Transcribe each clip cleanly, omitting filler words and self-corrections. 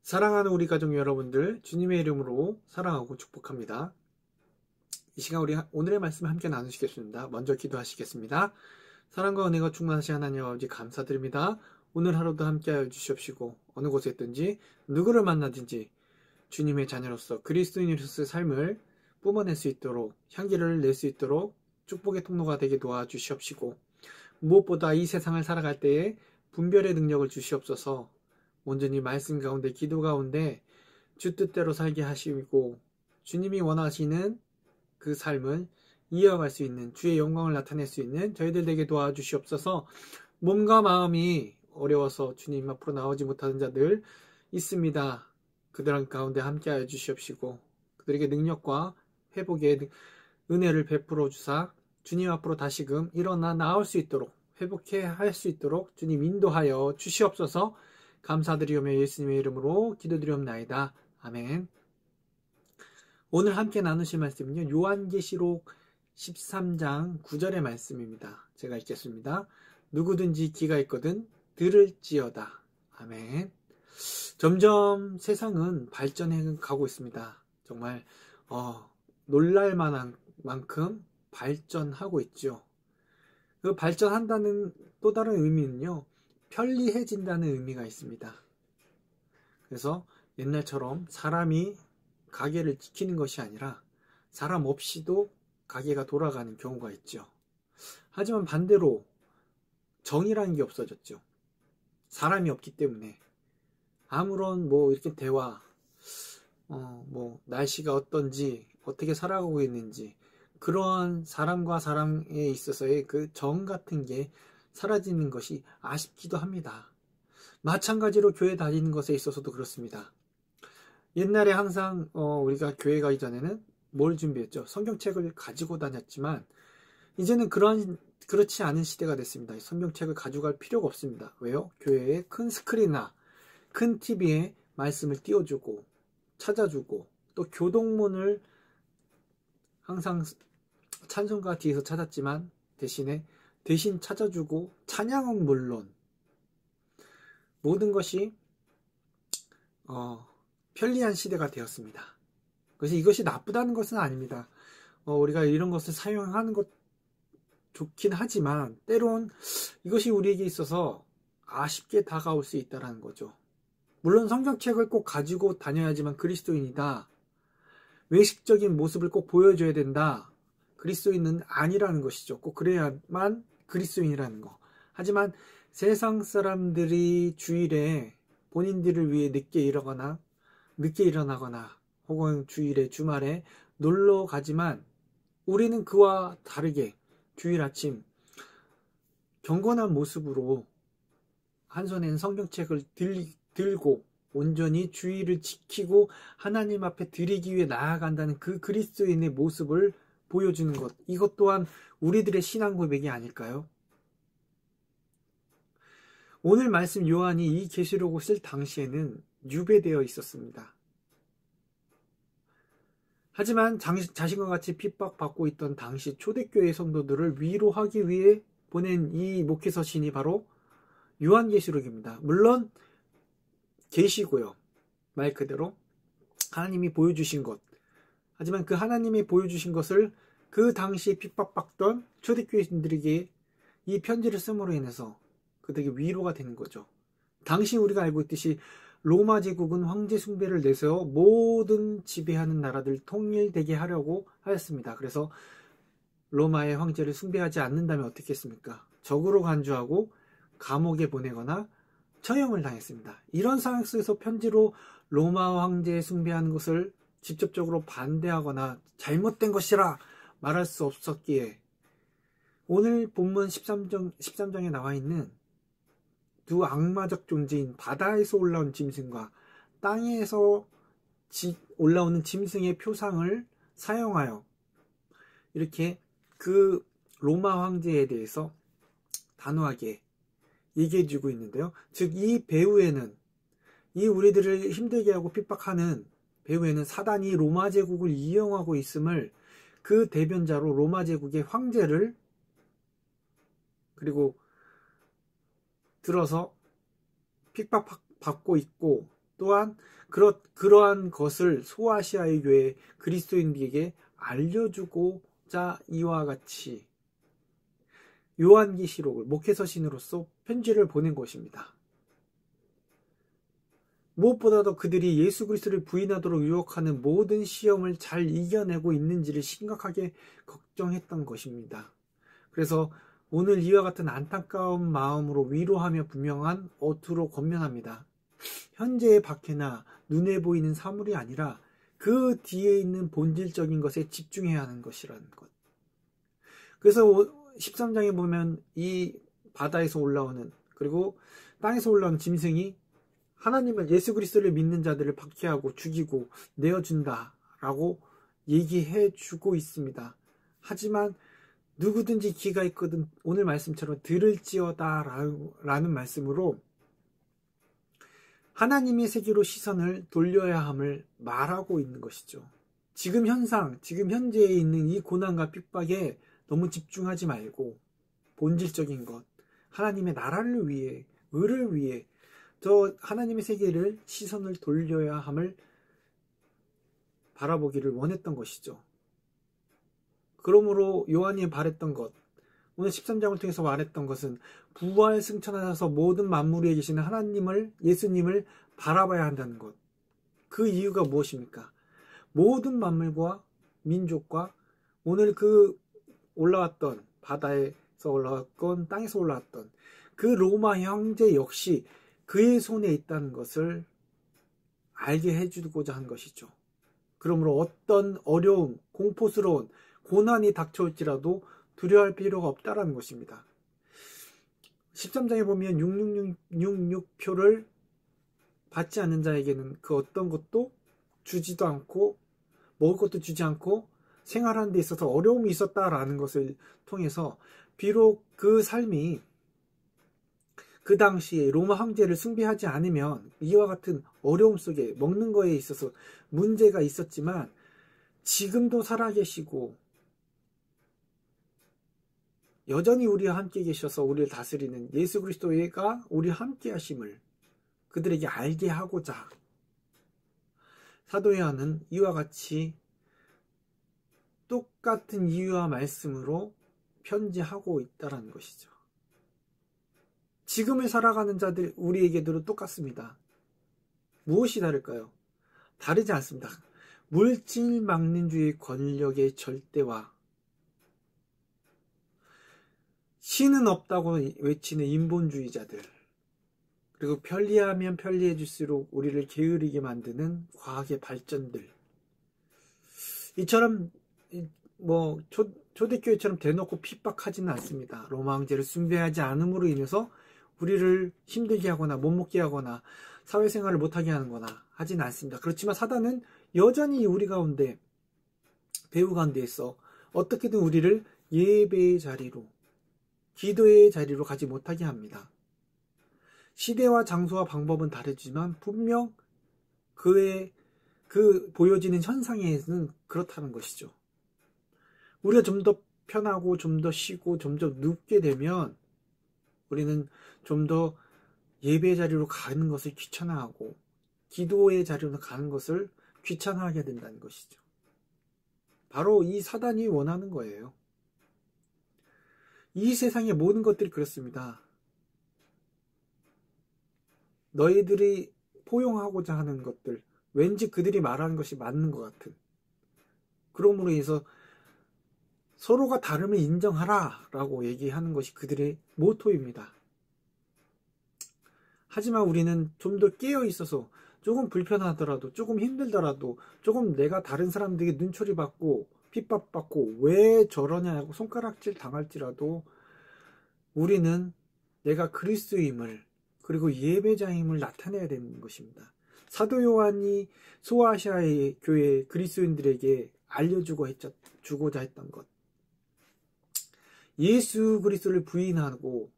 사랑하는 우리 가족 여러분들, 주님의 이름으로 사랑하고 축복합니다. 이 시간 우리 오늘의 말씀을 함께 나누시겠습니다. 먼저 기도하시겠습니다. 사랑과 은혜가 충만하신 하나님 아버지 감사드립니다. 오늘 하루도 함께하여 주시옵시고 어느 곳에 있든지 누구를 만나든지 주님의 자녀로서 그리스도인으로서의 삶을 뿜어낼 수 있도록, 향기를 낼 수 있도록 축복의 통로가 되게 도와주시옵시고, 무엇보다 이 세상을 살아갈 때에 분별의 능력을 주시옵소서. 온전히 말씀 가운데, 기도 가운데 주 뜻대로 살게 하시고 주님이 원하시는 그 삶을 이어갈 수 있는, 주의 영광을 나타낼 수 있는 저희들 되게 도와주시옵소서. 몸과 마음이 어려워서 주님 앞으로 나오지 못하는 자들 있습니다. 그들 가운데 함께하여 주시옵시고 그들에게 능력과 회복의 은혜를 베풀어 주사 주님 앞으로 다시금 일어나 나올 수 있도록, 회복해 할 수 있도록 주님 인도하여 주시옵소서. 감사드리오며 예수님의 이름으로 기도드리옵나이다. 아멘. 오늘 함께 나누실 말씀은요, 요한계시록 13장 9절의 말씀입니다. 제가 읽겠습니다. 누구든지 귀가 있거든 들을지어다. 아멘. 점점 세상은 발전해 가고 있습니다. 정말 놀랄 만한 만큼 발전하고 있죠. 그 발전한다는 또 다른 의미는요, 편리해진다는 의미가 있습니다. 그래서 옛날처럼 사람이 가게를 지키는 것이 아니라 사람 없이도 가게가 돌아가는 경우가 있죠. 하지만 반대로 정이라는 게 없어졌죠. 사람이 없기 때문에 아무런 이렇게 대화, 날씨가 어떤지, 어떻게 살아가고 있는지, 그러한 사람과 사람에 있어서의 그 정 같은 게 사라지는 것이 아쉽기도 합니다. 마찬가지로 교회 다니는 것에 있어서도 그렇습니다. 옛날에 항상 우리가 교회 가기 전에는 뭘 준비했죠? 성경책을 가지고 다녔지만 이제는 그렇지 않은 시대가 됐습니다. 성경책을 가져갈 필요가 없습니다. 왜요? 교회에 큰 스크린이나 큰 TV에 말씀을 띄워주고 찾아주고, 또 교동문을 항상 찬송가 뒤에서 찾았지만 대신 찾아주고, 찬양은 물론 모든 것이 편리한 시대가 되었습니다. 그래서 이것이 나쁘다는 것은 아닙니다. 우리가 이런 것을 사용하는 것 좋긴 하지만 때론 이것이 우리에게 있어서 아쉽게 다가올 수 있다는 거죠. 물론 성경책을 꼭 가지고 다녀야지만 그리스도인이다, 외식적인 모습을 꼭 보여줘야 된다, 그리스도인은 아니라는 것이죠. 꼭 그래야만 그리스도인이라는 거. 하지만 세상 사람들이 주일에 본인들을 위해 늦게 일어나거나 혹은 주일에, 주말에 놀러 가지만 우리는 그와 다르게 주일 아침 경건한 모습으로 한 손에는 성경책을 들고 온전히 주일을 지키고 하나님 앞에 드리기 위해 나아간다는 그 그리스도인의 모습을 보여주는 것, 이것 또한 우리들의 신앙 고백이 아닐까요? 오늘 말씀 요한이 이 계시록을 쓸 당시에는 유배되어 있었습니다. 하지만 자신과 같이 핍박받고 있던 당시 초대교회 성도들을 위로하기 위해 보낸 이 목회서신이 바로 요한계시록입니다. 물론 계시고요, 말 그대로 하나님이 보여주신 것, 하지만 그 하나님이 보여주신 것을 그 당시에 핍박받던 초대교회인들에게 이 편지를 씀으로 인해서 그들에게 위로가 되는 거죠. 당시 우리가 알고 있듯이 로마 제국은 황제 숭배를 내세워 모든 지배하는 나라들 통일되게 하려고 하였습니다. 그래서 로마의 황제를 숭배하지 않는다면 어떻게 했습니까? 적으로 간주하고 감옥에 보내거나 처형을 당했습니다. 이런 상황 속에서 편지로 로마 황제에 숭배하는 것을 직접적으로 반대하거나 잘못된 것이라 말할 수 없었기에 오늘 본문 13장에 나와 있는 두 악마적 존재인 바다에서 올라온 짐승과 땅에서 올라오는 짐승의 표상을 사용하여 이렇게 그 로마 황제에 대해서 단호하게 얘기해주고 있는데요. 즉 이 배후에는, 이 우리들을 힘들게 하고 핍박하는 배후에는 사단이 로마 제국을 이용하고 있음을, 그 대변자로 로마 제국의 황제를 그리고 들어서 핍박받고 있고 또한 그러한 것을 소아시아의 교회 그리스도인들에게 알려주고자 이와 같이 요한계시록을 목회서신으로서 편지를 보낸 것입니다. 무엇보다도 그들이 예수 그리스도를 부인하도록 유혹하는 모든 시험을 잘 이겨내고 있는지를 심각하게 걱정했던 것입니다. 그래서 오늘 이와 같은 안타까운 마음으로 위로하며 분명한 어투로 권면합니다. 현재의 박해나 눈에 보이는 사물이 아니라 그 뒤에 있는 본질적인 것에 집중해야 하는 것이라는 것. 그래서 13장에 보면 이 바다에서 올라오는, 그리고 땅에서 올라오는 짐승이 하나님을, 예수 그리스도를 믿는 자들을 박해하고 죽이고 내어준다라고 얘기해 주고 있습니다. 하지만 누구든지 귀가 있거든 오늘 말씀처럼 들을지어다 라는 말씀으로 하나님의 세계로 시선을 돌려야 함을 말하고 있는 것이죠. 지금 현재에 있는 이 고난과 핍박에 너무 집중하지 말고 본질적인 것, 하나님의 나라를 위해, 의를 위해 저 하나님의 세계를 시선을 돌려야 함을 바라보기를 원했던 것이죠. 그러므로 요한이 바랬던 것, 오늘 13장을 통해서 말했던 것은 부활 승천하셔서 모든 만물 위에 계시는 하나님을, 예수님을 바라봐야 한다는 것. 그 이유가 무엇입니까? 모든 만물과 민족과 오늘 그 올라왔던, 바다에서 올라왔건 땅에서 올라왔던 그 로마 형제 역시 그의 손에 있다는 것을 알게 해주고자 한 것이죠. 그러므로 어떤 어려움, 공포스러운 고난이 닥쳐올지라도 두려워할 필요가 없다라는 것입니다. 13장에 보면 666표를 받지 않는 자에게는 그 어떤 것도 주지도 않고 먹을 것도 주지 않고 생활하는 데 있어서 어려움이 있었다라는 것을 통해서 비록 그 삶이 그 당시에 로마 황제를 숭배하지 않으면 이와 같은 어려움 속에 먹는 거에 있어서 문제가 있었지만 지금도 살아계시고 여전히 우리와 함께 계셔서 우리를 다스리는 예수 그리스도가 우리와 함께 하심을 그들에게 알게 하고자 사도 요한은 이와 같이 똑같은 이유와 말씀으로 편지하고 있다는 것이죠. 지금을 살아가는 자들 우리에게도 똑같습니다. 무엇이 다를까요? 다르지 않습니다. 물질망린주의 권력의 절대화, 신은 없다고 외치는 인본주의자들, 그리고 편리하면 편리해질수록 우리를 게으르게 만드는 과학의 발전들, 이처럼 초대교회처럼 대놓고 핍박하지는 않습니다. 로마 황제를 숭배하지 않음으로 인해서 우리를 힘들게 하거나 못 먹게 하거나 사회생활을 못하게 하는 거나 하지는 않습니다. 그렇지만 사단은 여전히 우리 가운데, 배후 가운데에서 어떻게든 우리를 예배의 자리로, 기도의 자리로 가지 못하게 합니다. 시대와 장소와 방법은 다르지만 분명 그 보여지는 현상에는 그렇다는 것이죠. 우리가 좀 더 편하고 좀 더 쉬고 좀 더 눕게 되면 우리는 좀 더 예배의 자리로 가는 것을 귀찮아하고 기도의 자리로 가는 것을 귀찮아하게 된다는 것이죠. 바로 이 사단이 원하는 거예요. 이 세상의 모든 것들이 그렇습니다. 너희들이 포용하고자 하는 것들, 왠지 그들이 말하는 것이 맞는 것 같은, 그러므로 인해서 서로가 다름을 인정하라 라고 얘기하는 것이 그들의 모토입니다. 하지만 우리는 좀 더 깨어 있어서 조금 불편하더라도, 조금 힘들더라도, 조금 내가 다른 사람들에게 눈초리 받고 핍박받고 왜 저러냐고 손가락질 당할지라도 우리는 내가 그리스도임을, 그리고 예배자임을 나타내야 되는 것입니다. 사도 요한이 소아시아의 교회 그리스도인들에게 알려주고자 했던 것, 예수 그리스도를 부인하고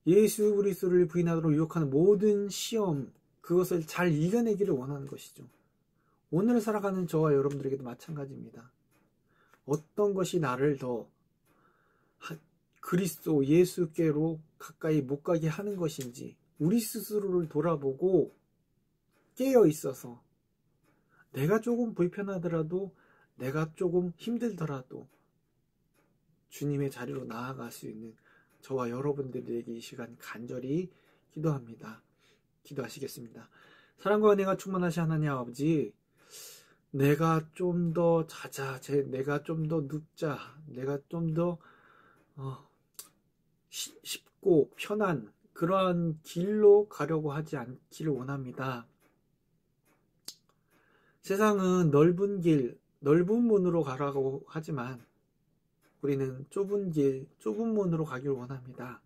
예수 그리스도를 부인하도록 유혹하는 모든 시험, 그것을 잘 이겨내기를 원하는 것이죠. 오늘 살아가는 저와 여러분들에게도 마찬가지입니다. 어떤 것이 나를 더 그리스도 예수께로 가까이 못 가게 하는 것인지 우리 스스로를 돌아보고 깨어 있어서 내가 조금 불편하더라도 내가 조금 힘들더라도 주님의 자리로 나아갈 수 있는 저와 여러분들에게 이 시간 간절히 기도합니다. 기도하시겠습니다. 사랑과 은혜가 충만하신 하나님 아버지, 내가 좀 더 자자, 내가 좀 더 눕자, 내가 좀 더 쉽고 편한 그러한 길로 가려고 하지 않기를 원합니다. 세상은 넓은 길, 넓은 문으로 가라고 하지만 우리는 좁은 길, 좁은 문으로 가길 원합니다.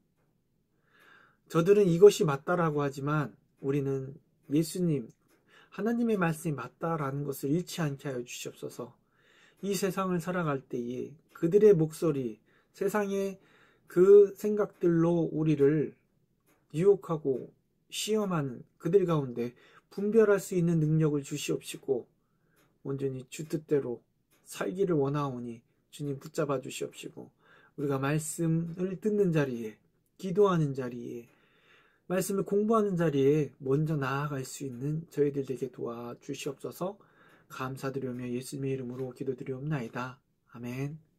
저들은 이것이 맞다라고 하지만 우리는 예수님, 하나님의 말씀이 맞다라는 것을 잃지 않게 하여 주시옵소서. 이 세상을 살아갈 때에 그들의 목소리, 세상의 그 생각들로 우리를 유혹하고 시험하는 그들 가운데 분별할 수 있는 능력을 주시옵시고 온전히 주 뜻대로 살기를 원하오니 주님 붙잡아 주시옵시고 우리가 말씀을 듣는 자리에, 기도하는 자리에, 말씀을 공부하는 자리에 먼저 나아갈 수 있는 저희들 되게 도와주시옵소서. 감사드리며 예수님의 이름으로 기도드리옵나이다. 아멘.